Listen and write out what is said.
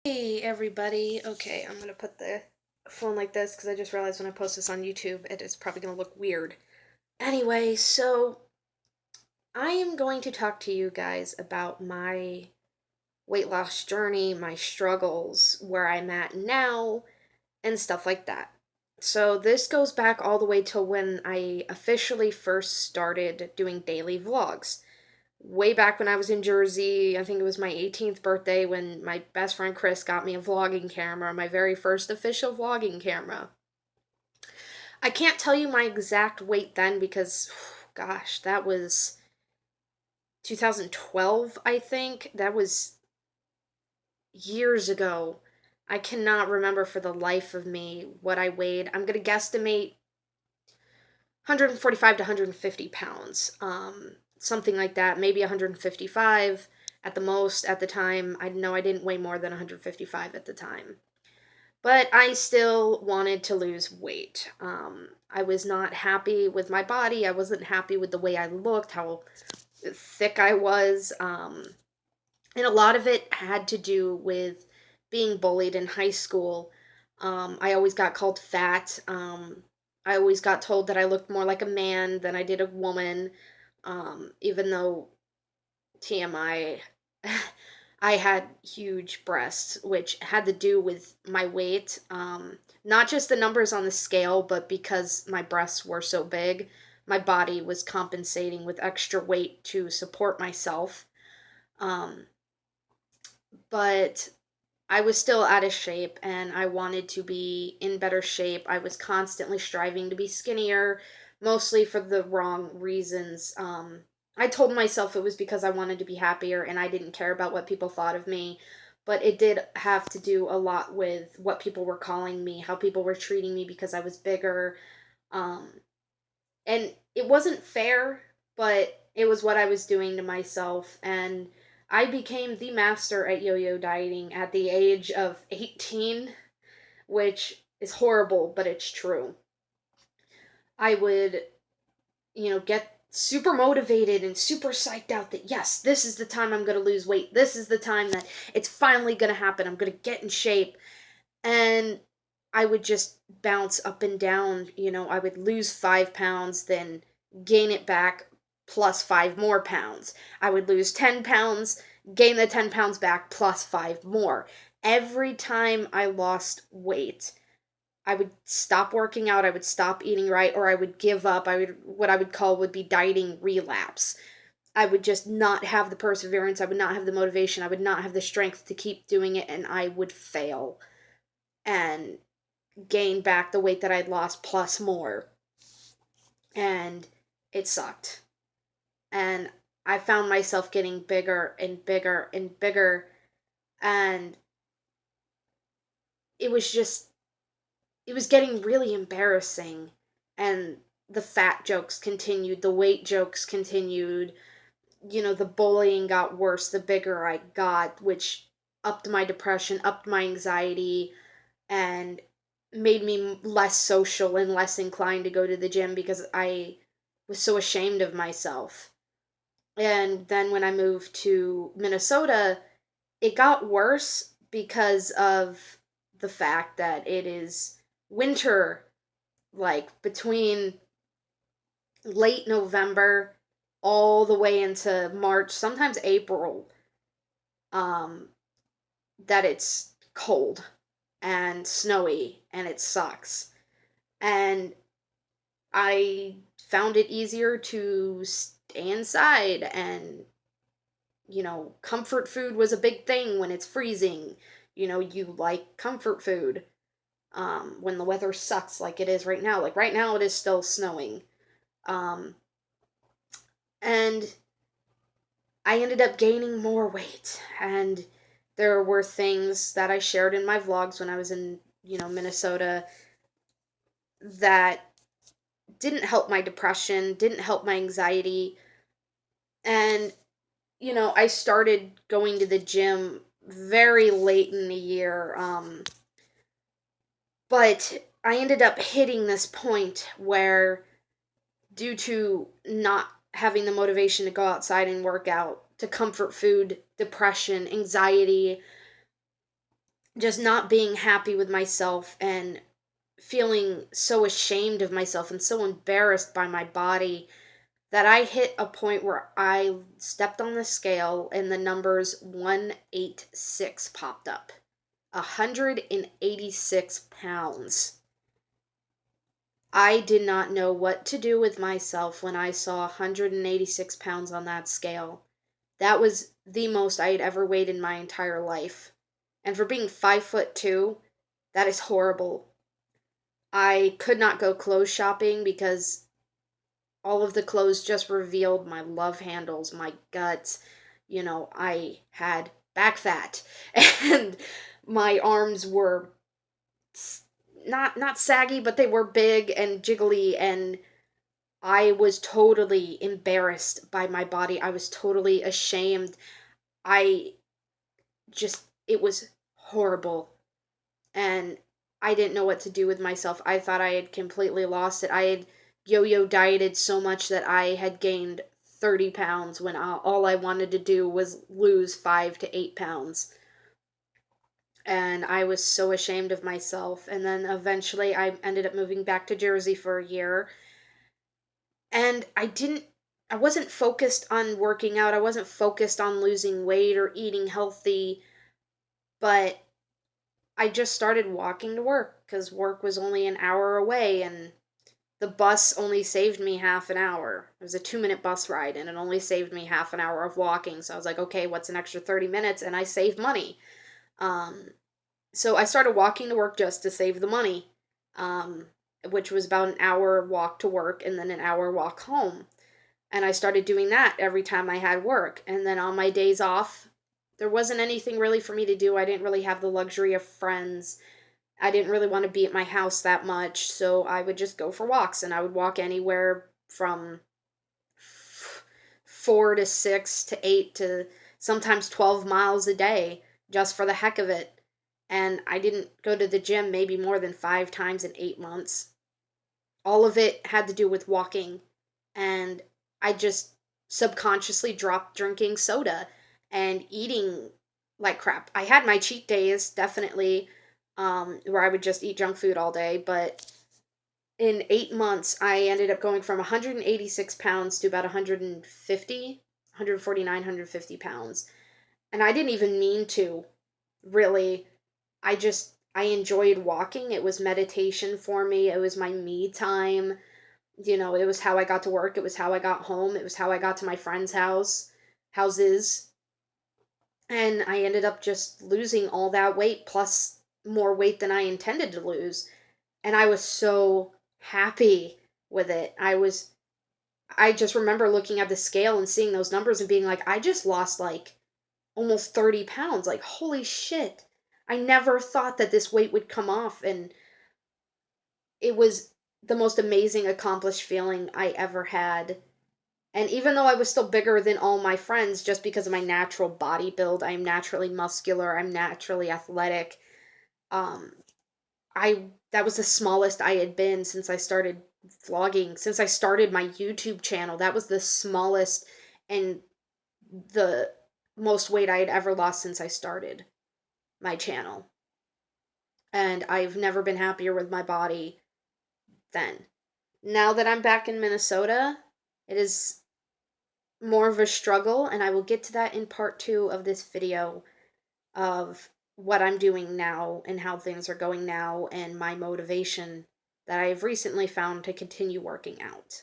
Hey everybody. Okay, I'm gonna put the phone like this because I just realized when I post this on YouTube, it is probably gonna look weird. Anyway, so I am going to talk to you guys about my weight loss journey, my struggles, where I'm at now, and stuff like that. So this goes back all the way to when I officially first started doing daily vlogs way back when I was in Jersey. I think it was my 18th birthday when my best friend Chris got me a vlogging camera, my very first official vlogging camera. I can't tell you my exact weight then because, gosh, that was 2012, I think. That was years ago. I cannot remember for the life of me what I weighed. I'm going to guesstimate 145 to 150 pounds, something like that, maybe 155 at the most at the time. I know I didn't weigh more than 155 at the time. But I still wanted to lose weight. I was not happy with my body. I wasn't happy with the way I looked, how thick I was. And a lot of it had to do with being bullied in high school. I always got called fat. I always got told that I looked more like a man than I did a woman, even though TMI, I had huge breasts, which had to do with my weight. Not just the numbers on the scale, but because my breasts were so big, my body was compensating with extra weight to support myself. Um, but I was still out of shape and I wanted to be in better shape. I was constantly striving to be skinnier, mostly for the wrong reasons. I told myself it was because I wanted to be happier and I didn't care about what people thought of me. But it did have to do a lot with what people were calling me, how people were treating me because I was bigger. Um, and it wasn't fair, but it was what I was doing to myself. And I became the master at yo-yo dieting at the age of 18, which is horrible, but it's true. I would, get super motivated and super psyched out that yes, this is the time I'm going to lose weight. This is the time that it's finally going to happen. I'm going to get in shape. And I would just bounce up and down. I would lose 5 pounds, then gain it back plus 5 more pounds. I would lose 10 pounds, gain the 10 pounds back plus five more. Every time I lost weight, I would stop working out, I would stop eating right, or I would give up. What I would call would be dieting relapse. I would just not have the perseverance, I would not have the motivation, I would not have the strength to keep doing it, and I would fail and gain back the weight that I'd lost plus more. And it sucked. And I found myself getting bigger and bigger and bigger. And it was just, it was getting really embarrassing. And the fat jokes continued, the weight jokes continued. The bullying got worse the bigger I got, which upped my depression, upped my anxiety, and made me less social and less inclined to go to the gym because I was so ashamed of myself. And then when I moved to Minnesota, it got worse because of the fact that it is winter, like between late November all the way into March, sometimes April, um, that it's cold and snowy and it sucks. And I found it easier to stay inside and comfort food was a big thing when it's freezing. You like comfort food when the weather sucks like it is right now. Like right now it is still snowing. Um and I ended up gaining more weight, and there were things that I shared in my vlogs when I was in, Minnesota that didn't help my depression, didn't help my anxiety. And I started going to the gym very late in the year. But I ended up hitting this point where, due to not having the motivation to go outside and work out, to comfort food, depression, anxiety, just not being happy with myself and feeling so ashamed of myself and so embarrassed by my body that I hit a point where I stepped on the scale and the numbers 186 popped up. 186 pounds. I did not know what to do with myself when I saw 186 pounds on that scale. That was the most I had ever weighed in my entire life. And for being 5'2", that is horrible. I could not go clothes shopping because all of the clothes just revealed my love handles, my guts. I had back fat and my arms were not saggy, but they were big and jiggly, and I was totally embarrassed by my body. I was totally ashamed. I just it was horrible, and I didn't know what to do with myself. I thought I had completely lost it. I had yo-yo dieted so much that I had gained 30 pounds when all I wanted to do was lose 5 to 8 pounds. And I was so ashamed of myself. And then eventually I ended up moving back to Jersey for a year. And I wasn't focused on working out. I wasn't focused on losing weight or eating healthy, but I just started walking to work because work was only an hour away and the bus only saved me half an hour. It was a 2-minute bus ride and it only saved me half an hour of walking. So I was like, okay, what's an extra 30 minutes? And I saved money. Um, so I started walking to work just to save the money, um, which was about an hour walk to work and then an hour walk home. And I started doing that every time I had work. And then on my days off, there wasn't anything really for me to do. I didn't really have the luxury of friends. I didn't really want to be at my house that much, so I would just go for walks, and I would walk anywhere from 4 to 6 to 8 to sometimes 12 miles a day just for the heck of it. And I didn't go to the gym maybe more than 5 times in 8 months. All of it had to do with walking, and I just subconsciously dropped drinking soda and eating like crap. I had my cheat days, definitely, where I would just eat junk food all day, but in 8 months, I ended up going from 186 pounds to about 150, 149, 150 pounds. And I didn't even mean to, really. I enjoyed walking. It was meditation for me. It was my me time. It was how I got to work. It was how I got home. It was how I got to my friends' houses. And I ended up just losing all that weight plus more weight than I intended to lose. And I was so happy with it. I just remember looking at the scale and seeing those numbers and being like, I just lost like almost 30 pounds. Like, holy shit. I never thought that this weight would come off. And it was the most amazing, accomplished feeling I ever had. And even though I was still bigger than all my friends, just because of my natural body build, I'm naturally muscular, I'm naturally athletic. Um, I that was the smallest I had been since I started vlogging, since I started my YouTube channel. That was the smallest and the most weight I had ever lost since I started my channel. And I've never been happier with my body then. Now that I'm back in Minnesota, it is more of a struggle, and I will get to that in part 2 of this video of what I'm doing now and how things are going now and my motivation that I've recently found to continue working out.